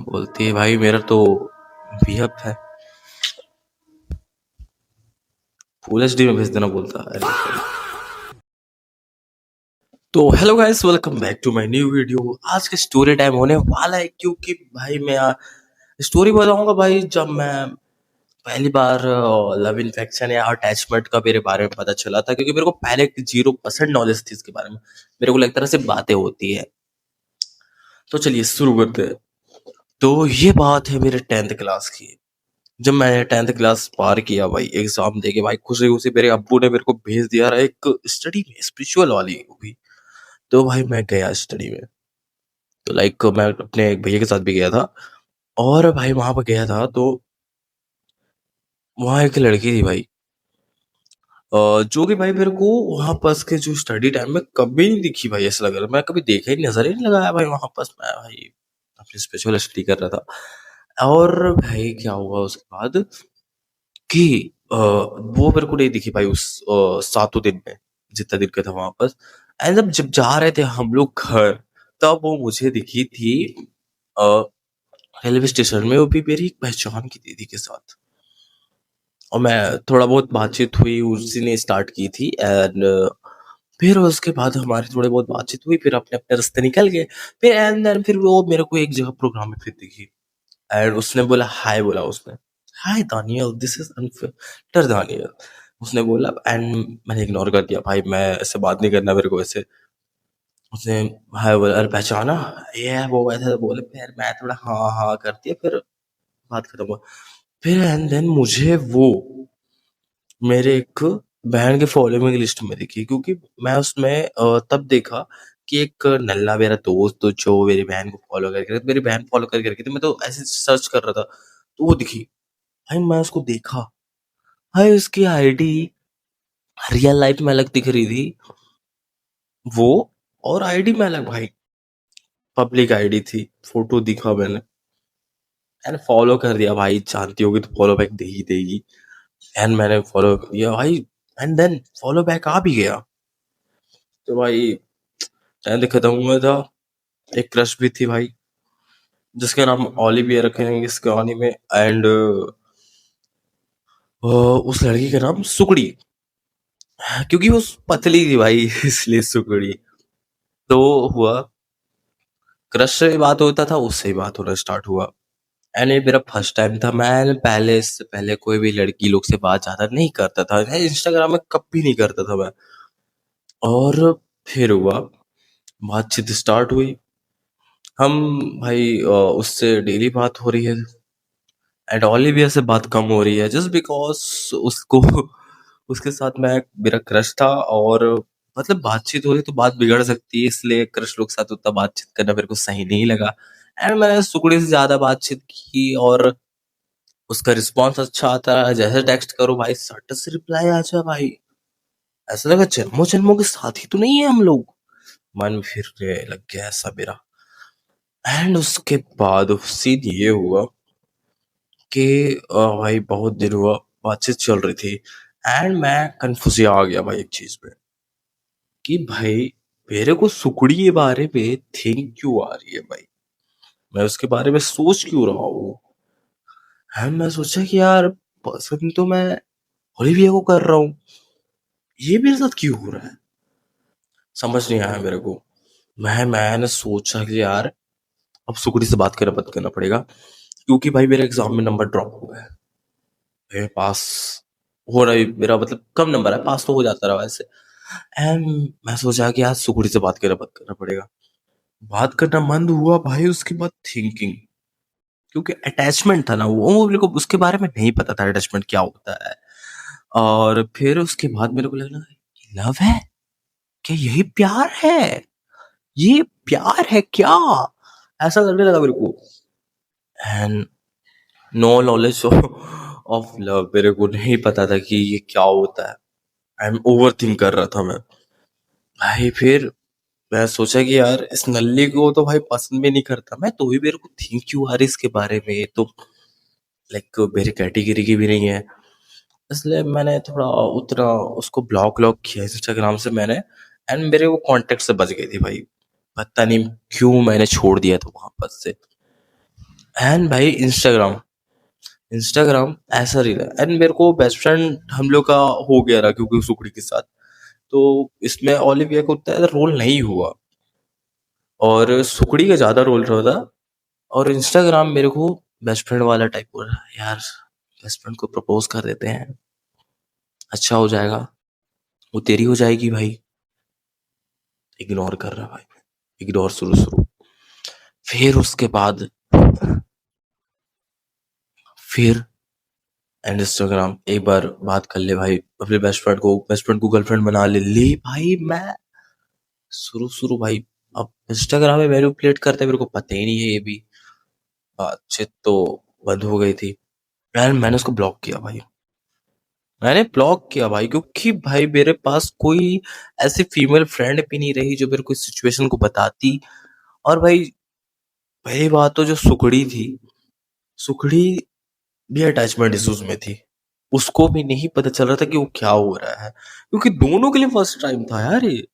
बोलती है भाई मेरा तो बीएफ है, फुल एचडी में भेज देना बोलता है। अरे sorry। तो hello guys, welcome back to my new video. आज का स्टोरी टाइम होने वाला है क्योंकि भाई मैं स्टोरी बताऊंगा भाई जब मैं पहली बार लव इन्फेक्शन या अटैचमेंट का मेरे बारे में पता चला था, क्योंकि मेरे को पहले 0% नॉलेज थी इसके बारे में। मेरे को लगता था सिर्फ बातें होती है। तो चलिए शुरू करते हैं। तो ये बात है मेरे 10th क्लास की। जब मैंने 10th क्लास पार किया भाई, एग्जाम देके भाई खुशी खुशी मेरे अब्बू ने मेरे को भेज दिया रहा एक स्टडी में, स्पिरिचुअल वाली वो भी। तो भाई मैं गया स्टडी में। तो लाइक मैं अपने एक भैया के साथ भी गया था। और भाई वहां पर गया था तो वहां एक लड़की थी भाई, जो कि भाई मेरे को वहां पास के जो स्टडी टाइम में कभी नहीं दिखी भाई। ऐसा लग रहा मैं कभी देखा ही, नजर ही नहीं लगाया भाई वहां पास। मैं भाई अपनी स्पिरिचुअल स्टडी कर रहा था। और भाई क्या हुआ उसके बाद कि वो मेरे को नहीं दिखी भाई उस 7 दिन में, जितना दिन का था वहां पर। एंड जब जा रहे थे हम लोग घर, तब वो मुझे दिखी थी अ, रेलवे स्टेशन में, वो भी मेरी एक पहचान की दीदी के साथ। और मैं थोड़ा बहुत बातचीत हुई, उसी ने स्टार्ट की थी। एंड फिर उसके बाद हमारी थोड़ी बहुत बातचीत हुई, फिर अपने अपने रास्ते निकल गए। फिर एंड देन फिर वो मेरे को एक जगह प्रोग्राम में फिर दिखी। एंड उसने बोला हाय, बोला उसने, hi Daniel, this is unfilter Daniel, उसने बोला। एंड मैंने इग्नोर कर दिया भाई, मैं ऐसे बात नहीं करना मेरे को ऐसे। उसने हाय बोला, अरे पहचाना, ये वो ऐसे बोले। फिर मैं थोड़ा हाँ हाँ कर दिया, फिर बात खत्म हुआ। फिर एंड देन मुझे वो मेरे एक बहन के फॉलोइंग लिस्ट में दिखी, क्योंकि मैं उसमें तब देखा कि एक नल्ला मेरा दोस्त जो मेरी बहन को फॉलो करके, मेरी बहन फॉलो करके रखी थी, मैं तो ऐसे सर्च कर रहा था तो वो दिखी। भाई मैं उसको देखा, भाई उसकी आईडी रियल लाइफ में अलग दिख रही थी वो, और आईडी में अलग भाई, पब्लिक आईडी थी। फोटो दिखा मैंने, एंड फॉलो कर दिया भाई, जानती होगी तो फॉलो बैक दे ही देगी। एंड मैंने फॉलो कर दिया भाई, एंड देन फॉलो बैक आ भी गया। तो भाई टेंथ खत्म हुआ था, एक क्रश भी थी भाई, जिसका नाम ओलिविया रखेंगे इस कहानी में। एंड उस लड़की का नाम सुकड़ी, क्योंकि वो पतली थी भाई इसलिए सुकड़ी। तो हुआ, क्रश से बात होता था, उससे ही बात होना स्टार्ट हुआ। एंड ये मेरा फर्स्ट टाइम था। मैं पहले, इससे पहले कोई भी लड़की लोग से बात ज्यादा नहीं करता था, इंस्टाग्राम में कभी नहीं करता था मैं। और फिर हुआ, बातचीत स्टार्ट हुई। हम भाई उससे डेली बात हो रही है। एंड ओलिविया से बात कम हो रही है, जस्ट बिकॉज उसको उसके साथ मैं, मेरा क्रश था। और मतलब बातचीत हो रही तो बात बिगड़ सकती है, इसलिए क्रश लोग के साथ उतना बातचीत करना मेरे को सही नहीं लगा। एंड मैंने सुकड़ी से ज्यादा बातचीत की, और उसका रिस्पॉन्स अच्छा आता है। जैसे टेक्स्ट करो भाई, सट से रिप्लाई आ जाए भाई। ऐसा लगा जन्मों जन्मों के साथी तो नहीं है हम लोग। मन फिरने लग गया ऐसा मेरा। एंड उसके बाद सीन ये हुआ कि भाई बहुत दिन हुआ, बातचीत चल रही थी। एंड मैं कंफ्यूज आ गया भाई एक चीज पे, कि भाई मेरे को सुकड़ी के बारे में थिंक क्यों आ रही है भाई, मैं उसके बारे में सोच क्यों रहा हूँ। एंड मैं सोचा कि यार पसंद तो मैं ओलिविया को कर रहा हूँ, ये मेरे साथ क्यों हो रहा है, समझ नहीं आया मेरे को। मैंने सोचा कि यार अब सुकड़ी से बात करना बंद करना पड़ेगा, क्योंकि भाई मेरे एग्जाम में नंबर ड्रॉप हो गया है। पास हो रहा है मेरा, मतलब कम नंबर है, पास तो हो जाता रहा वैसे। एंड मैं सोचा कि आज सुकुड़ी से बात करना पड़ेगा। बात करना बंद हुआ भाई, उसके बाद थिंकिंग, क्योंकि अटैचमेंट था ना वो मेरे को उसके बारे में नहीं पता था अटैचमेंट क्या होता है। और फिर उसके बाद मेरे को लगा लव है क्या, यही प्यार है, ये प्यार है क्या, ऐसा लगने लगा मेरे को। And no knowledge of love, मेरे को नहीं पता था कि ये क्या होता है। आई एम ओवर थिंक कर रहा था मैं भाई। फिर मैं सोचा कि यार इस नल्ली को तो भाई पसंद भी नहीं करता मैं, तो भी मेरे को थिंक क्यों आ रही इसके बारे में, ये तो लाइक मेरी कैटेगरी की भी नहीं है। इसलिए मैंने थोड़ा उतना उसको ब्लॉक व्लॉक किया इंस्टाग्राम से मैंने। एंड मेरे वो कांटेक्ट से बच गई थी भाई, पता नहीं क्यों मैंने छोड़ दिया था वहां पर से। एंड भाई इंस्टाग्राम, इंस्टाग्राम ऐसा रील है एंड मेरे को बेस्ट फ्रेंड हम लोग का हो गया रहा क्योंकि सुखड़ी के साथ। तो इसमें ओलिविया को उतना रोल नहीं हुआ और सुखड़ी का ज्यादा रोल रहा था। और इंस्टाग्राम मेरे को बेस्ट फ्रेंड वाला टाइप हो रहा है यार, बेस्ट फ्रेंड को प्रपोज कर देते हैं, अच्छा हो जाएगा, वो तेरी हो जाएगी भाई। इग्नोर कर रहा भाई, इग्नोर शुरू शुरू। फिर उसके बाद फिर एंड इंस्टाग्राम एक बार बात कर ले भाई अपने बेस्ट फ्रेंड को गर्लफ्रेंड बना ले ले भाई। मैं शुरू शुरू भाई, अब इंस्टाग्राम में मैनिपुलेट करते मेरे को पता ही नहीं है ये भी। बातचीत तो बंद हो गई थी यार, मैंने उसको ब्लॉक किया भाई, मैंने ब्लॉक किया भाई क्योंकि भाई मेरे पास कोई ऐसी फीमेल फ्रेंड भी नहीं रही जो मेरे को इस सिचुएशन को बताती। और भाई पहली बात तो जो सुखड़ी थी, सुखड़ी भी अटैचमेंट इश्यूज में थी, उसको भी नहीं पता चल रहा था कि वो क्या हो रहा है क्योंकि दोनों के लिए फर्स्ट टाइम था यार ये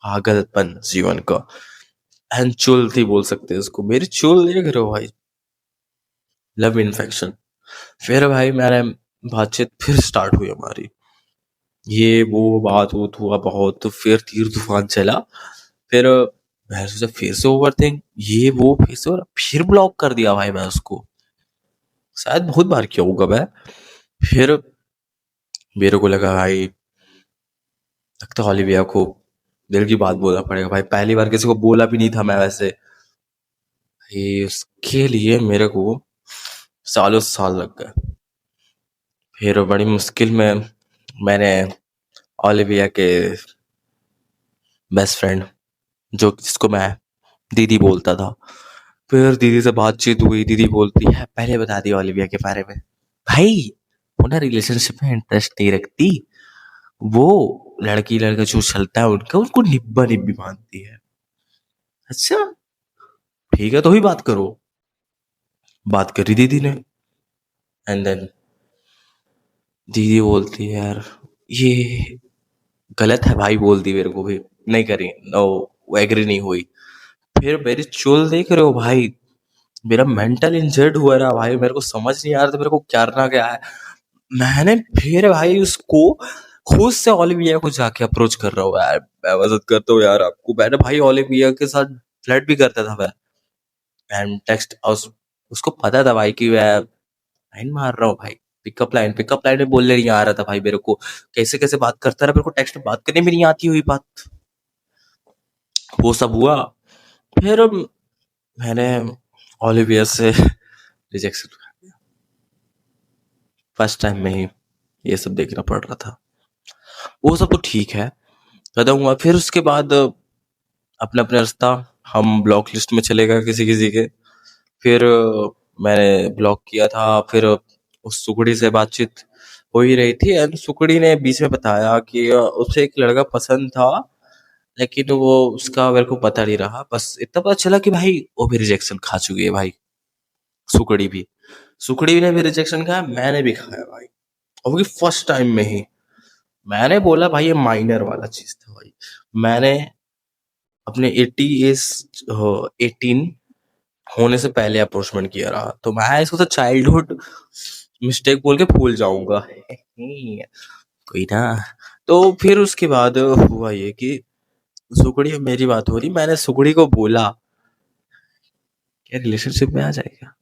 पागलपन जीवन का। एंड चुल थी बोल सकते हैं इसको, मेरी चुल देख रहे हो भाई, लव इन्फेक्शन। फिर भाई मैंने बातचीत फिर स्टार्ट हुई हमारी, ये वो बात वूत हुआ बहुत, तो फिर तीर तूफान चला। फिर मैं सोचा फिर से ओवर थिंक, ये वो फिर से फिर ब्लॉक कर दिया भाई मैं उसको, शायद बहुत बार किया होगा मैं। फिर मेरे को लगा भाई लगता ओलिविया को दिल की बात बोलना पड़ेगा भाई, पहली बार किसी को बोला भी नहीं था मैं वैसे। ये उसके लिए मेरे को सालों साल लग गए। फिर बड़ी मुश्किल में मैंने ओलिविया के बेस्ट फ्रेंड जो जिसको मैं दीदी बोलता था, फिर दीदी से बातचीत हुई, दीदी बोलती है पहले बता दी ओलिविया के बारे में। भाई वो ना रिलेशनशिप में इंटरेस्ट नहीं रखती, वो लड़की लड़का जो चलता है उनका उनको निब्बा निब्बी मानती है। अच्छा ठीक है तो ही बात करो, बात करी दीदी ने। एंड देन दीदी बोलती है यार ये गलत है भाई, बोल दी मेरे को भी, नहीं करी, नो वो एग्री नहीं हुई। फिर मेरी चुल देख रहे हो भाई, मेरा मेंटल इंजर्ड हुआ ना भाई, मेरे को समझ नहीं आ रहा था मेरे को करना क्या है। मैंने फिर भाई उसको खुद से ओलिविया को जाके अप्रोच कर रहा हूँ यार, मैं मदद करता हूँ यार आपको। मैंने भाई ओलिविया के साथ फ्लर्ट भी करता था मैं, एंड टेक्स्ट उसको पता था भाई कि मैं लाइन मार रहा हूँ भाई, पिकअप लाइन में बोलने नहीं आ रहा था भाई मेरे को, कैसे कैसे बात करता रहा, मेरे को टेक्स्ट में बात करने भी नहीं आती हुई बात। वो सब हुआ। फिर मैंने ओलिविया से रिजेक्शन, फर्स्ट टाइम में ही ये सब देखना पड़ रहा था। वो सब तो ठीक है, खत्म हुआ। फिर उसके बाद अपना अपना रास्ता, हम ब्लॉक लिस्ट में चले गए किसी किसी के। फिर मैंने ब्लॉक किया था। फिर उस सुकड़ी से बातचीत हो ही रही थी एंड सुकड़ी ने बीच में बताया कि उसे एक लड़का पसंद था, लेकिन वो उसका मेरे को पता नहीं रहा, बस इतना पता चला कि भाई वो भी रिजेक्शन खा चुकी है भाई, सुकड़ी भी। सुकड़ी ने भी रिजेक्शन खाया, मैंने भी खाया भाई, और वो भी फर्स्ट टाइम में ही। मैंने बोला भाई ये माइनर वाला चीज था भाई। मैंने अपने 18 होने से पहले अप्रोचमेंट किया रहा, तो मैं इसको तो चाइल्डहुड मिस्टेक बोल के भूल जाऊंगा। कोई ना। तो फिर उसके बाद हुआ ये कि सुकड़ी मेरी बात हो रही, मैंने सुकड़ी को बोला क्या रिलेशनशिप में आ जाएगा।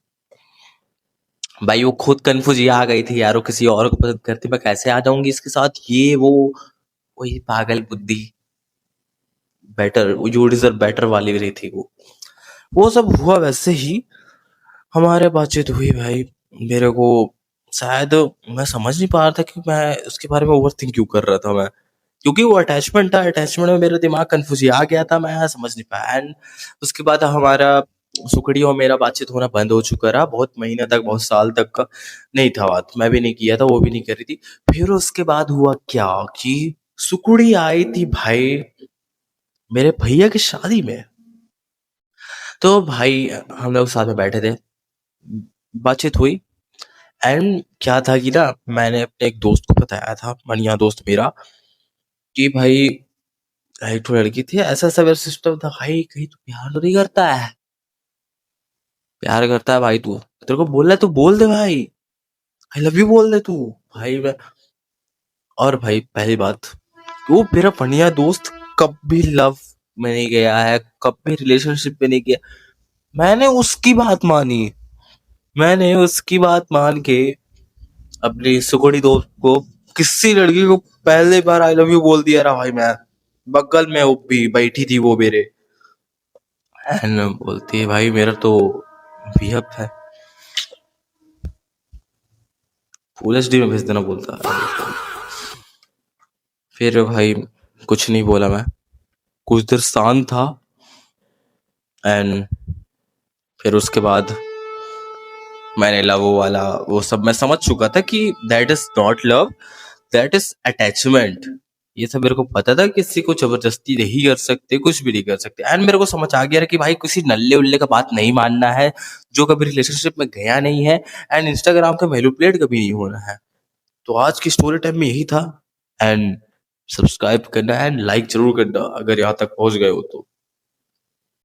भाई वो खुद कंफ्यूज, ये आ गई थी यार वो किसी और को पसंद करती, मैं कैसे आ जाऊंगी इसके साथ, ये वो वही पागल बुद्धि, बेटर यू डिजर्व बेटर वाली रही थी वो सब हुआ। वैसे ही हमारे बातचीत हुई भाई, मेरे को शायद मैं समझ नहीं पा रहा था कि मैं उसके बारे में ओवर थिंक क्यों कर रहा था मैं, क्योंकि वो अटैचमेंट था, अटैचमेंट में मेरा दिमाग कंफ्यूज आ गया था, मैं समझ नहीं पाया। एंड उसके बाद हमारा सुखड़ी और मेरा बातचीत होना बंद हो चुका रहा, बहुत महीने तक, बहुत साल तक का नहीं था बात, मैं भी नहीं किया था, वो भी नहीं करी थी। फिर उसके बाद हुआ क्या कि सुकुड़ी आई थी भाई मेरे भैया की शादी में। तो भाई हम लोग साथ में बैठे थे, बातचीत हुई। एंड क्या था कि ना मैंने अपने एक दोस्त को बताया था, बढ़िया दोस्त मेरा, कि भाई एक तो लड़की थी, ऐसा ऐसा मेरा सिस्टम था भाई, कहीं तो प्यार तो नहीं करता है। प्यार करता है भाई तू, तेरे को बोल रहा है तो बोल दे भाई, आई लव यू बोल दे तू भाई। और भाई पहली बात, वो मेरा बढ़िया दोस्त कभी लव में नहीं गया है, कभी रिलेशनशिप में नहीं गया। मैंने उसकी बात मानी, मैंने उसकी बात मान के अपनी सुखड़ी दोस्त को, किसी लड़की को पहले बार आई लव यू बोल दिया रहा भाई मैं। बगल में वो भी बैठी थी वो मेरे, एंड बोलती है भाई मेरा तो बेहद है, फुल एचडी में भेज देना बोलता है। फिर भाई कुछ नहीं बोला मैं, कुछ देर शांत था, एंड फिर उसके बाद मैंने लव वाला वो सब मैं समझ चुका था कि that is not love, that is attachment. ये सब मेरे को पता था, किसी को जबरदस्ती नहीं कर सकते, कुछ भी नहीं कर सकते। एंड मेरे को समझ आ गया कि भाई किसी नल्ले उल्ले का बात नहीं मानना है, जो कभी रिलेशनशिप में गया नहीं है, एंड इंस्टाग्राम का मैनिपुलेट कभी नहीं होना है। तो आज की स्टोरी टाइम में यही था, एंड सब्सक्राइब करना एंड लाइक जरूर करना अगर यहाँ तक पहुंच गए हो तो।